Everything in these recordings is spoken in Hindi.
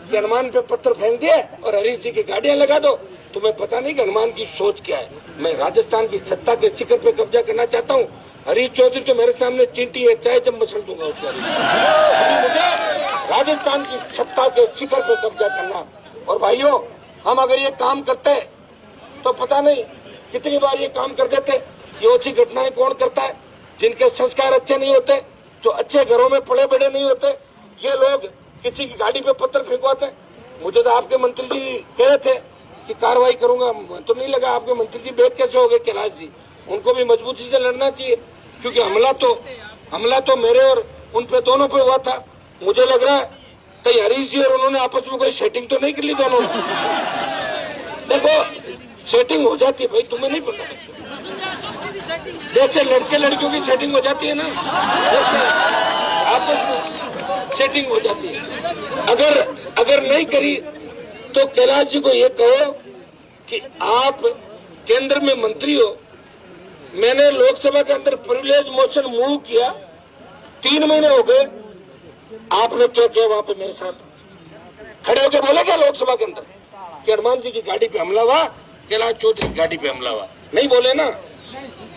कि हनुमान पे पत्थर फेंक दिए और हरीश जी की गाड़ियां लगा दो। तुम्हें पता नहीं कि हनुमान की सोच क्या है। मैं राजस्थान की सत्ता के शिखर पे कब्जा करना चाहता हूँ। हरीश चौधरी तो मेरे सामने चींटी है, चाहे जब मसल दूंगा उसका। मुझे राजस्थान की सत्ता के शिखर पे कब्जा करना। और भाइयों, हम अगर ये काम करते तो पता नहीं कितनी बार ये काम कर देते। ये ओछी घटनाएं कौन करता है? जिनके संस्कार अच्छे नहीं होते, जो अच्छे घरों में पले बड़े नहीं होते, ये लोग किसी की गाड़ी पे पत्थर फेंकवाते। मुझे तो आपके मंत्री जी कह रहे थे कि कार्रवाई करूंगा, तो नहीं लगा। आपके मंत्री जी बेग कैसे हो गए? कैलाश जी, उनको भी मजबूती से लड़ना चाहिए, क्योंकि हमला तो मेरे और उन पे दोनों पे हुआ था। मुझे लग रहा है कहीं हरीश जी और उन्होंने आपस में कोई सेटिंग तो नहीं कर ली दोनों ने। देखो, सेटिंग हो जाती है भाई, तुम्हें नहीं पता। जैसे लड़के लड़कियों की सेटिंग हो जाती है ना, आपस में सेटिंग हो जाती है। अगर नहीं करी तो कैलाश जी को ये कहो कि आप केंद्र में मंत्री हो। मैंने लोकसभा के अंदर प्रिविलेज मोशन मूव किया, 3 महीने हो गए। आपने क्या किया वहां पे? मेरे साथ खड़े होकर बोले क्या लोकसभा के अंदर कि हनुमान जी की गाड़ी पे हमला हुआ, कैलाश चौधरी की गाड़ी पे हमला हुआ? नहीं बोले ना।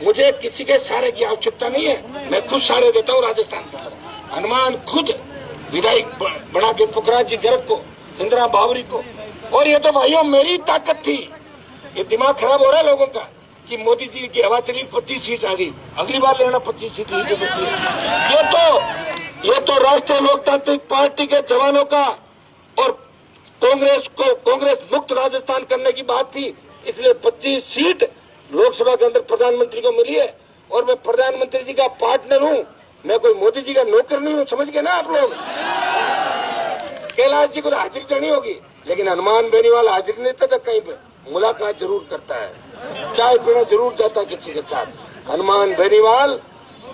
मुझे किसी के सहारे की आवश्यकता नहीं है, मैं खुद सहारे देता हूँ राजस्थान के अंदर। हनुमान खुद विधायक बना के पुखराज जी गर्ग को, इंदिरा बावरी को। और ये तो भाइयों मेरी ताकत थी। ये दिमाग खराब हो रहा है लोगों का कि मोदी जी की हवा चली, 25 सीट आ गई, अगली बार लेना 25 सीट ली सकती है। ये तो राष्ट्रीय लोकतांत्रिक पार्टी के जवानों का और कांग्रेस मुक्त राजस्थान करने की बात थी। इसलिए 25 सीट लोकसभा के अंदर प्रधानमंत्री को मिली है। और मैं प्रधानमंत्री जी का पार्टनर हूँ, मैं कोई मोदी जी का नौकर नहीं हूँ। समझ गए ना आप लोग? कैलाश जी को हाजिरी करनी होगी, लेकिन हनुमान बेनीवाल हाजिरी नहीं देता कहीं पे, मुलाकात जरूर करता है, चाय पीना जरूर जाता किसी के साथ। हनुमान बेनीवाल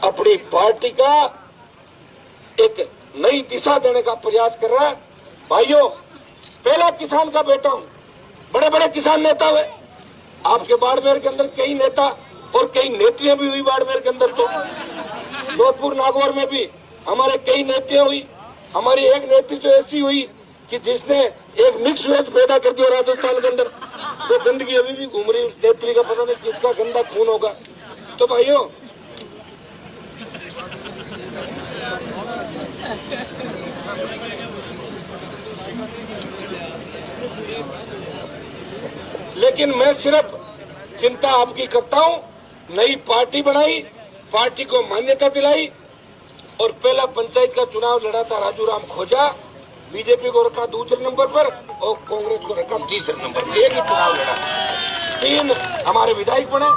अपनी पार्टी का एक नई दिशा देने का प्रयास कर रहा है। भाइयों, पहला किसान का बेटा हूं, बड़े बड़े किसान नेता हुए आपके बाड़मेर के अंदर, कई नेता और कई नेत्रियां भी हुई बाड़मेर के अंदर। तो जोधपुर नागौर में भी हमारे कई नेत्रियां हुई। हमारी एक नेत्री तो ऐसी हुई कि जिसने एक मिक्स वेज पैदा कर दिया राजस्थान के अंदर। वो गंदगी अभी भी घूम रही, उस नेत्री का पता नहीं किसका गंदा खून होगा। तो भाइयों, लेकिन मैं सिर्फ चिंता आपकी करता हूं, नई पार्टी बनाई, पार्टी को मान्यता दिलाई और पहला पंचायत का चुनाव लड़ा था राजू राम खोजा। बीजेपी को रखा दूसरे नंबर पर और कांग्रेस को रखा तीसरे नंबर पर। एक ही चुनाव लड़ा, 3 हमारे विधायक बने।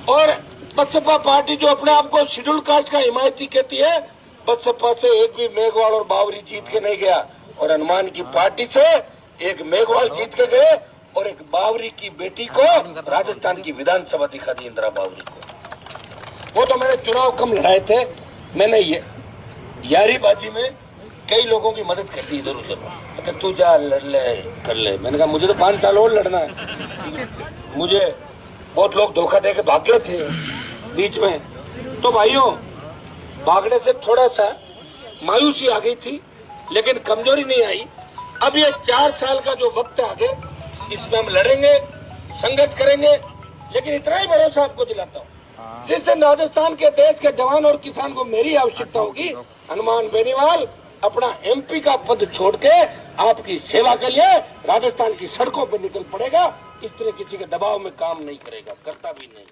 और बसपा पार्टी जो अपने आप को शेड्यूल कास्ट का हिमायती कहती है, बसपा से एक भी मेघवाल और बावरी जीत के नहीं गया। और हनुमान की पार्टी से एक मेघवाल जीत के गए और एक बावरी की बेटी को राजस्थान की विधानसभा दिखा दी, इंदिरा बावरी को। वो तो मैंने चुनाव कम लड़ाए थे, मैंने यारी बाजी में कई लोगों की मदद कर दी इधर उधर। अच्छा तू जा लड़ ले कर ले, मैंने कहा मुझे तो 5 साल और लड़ना है। मुझे बहुत लोग धोखा दे के भाग गए थे बीच में। तो भाइयों, भागने से थोड़ा सा मायूसी आ गई थी, लेकिन कमजोरी नहीं आई। अब ये 4 साल का जो वक्त है आगे, इसमें हम लड़ेंगे, संघर्ष करेंगे। लेकिन इतना ही भरोसा आपको दिलाता हूँ, जिस दिन राजस्थान के देश के जवान और किसान को मेरी आवश्यकता होगी, हनुमान बेनीवाल अपना एमपी का पद छोड़ के आपकी सेवा के लिए राजस्थान की सड़कों पर निकल पड़ेगा। इस तरह किसी के दबाव में काम नहीं करेगा, करता भी नहीं।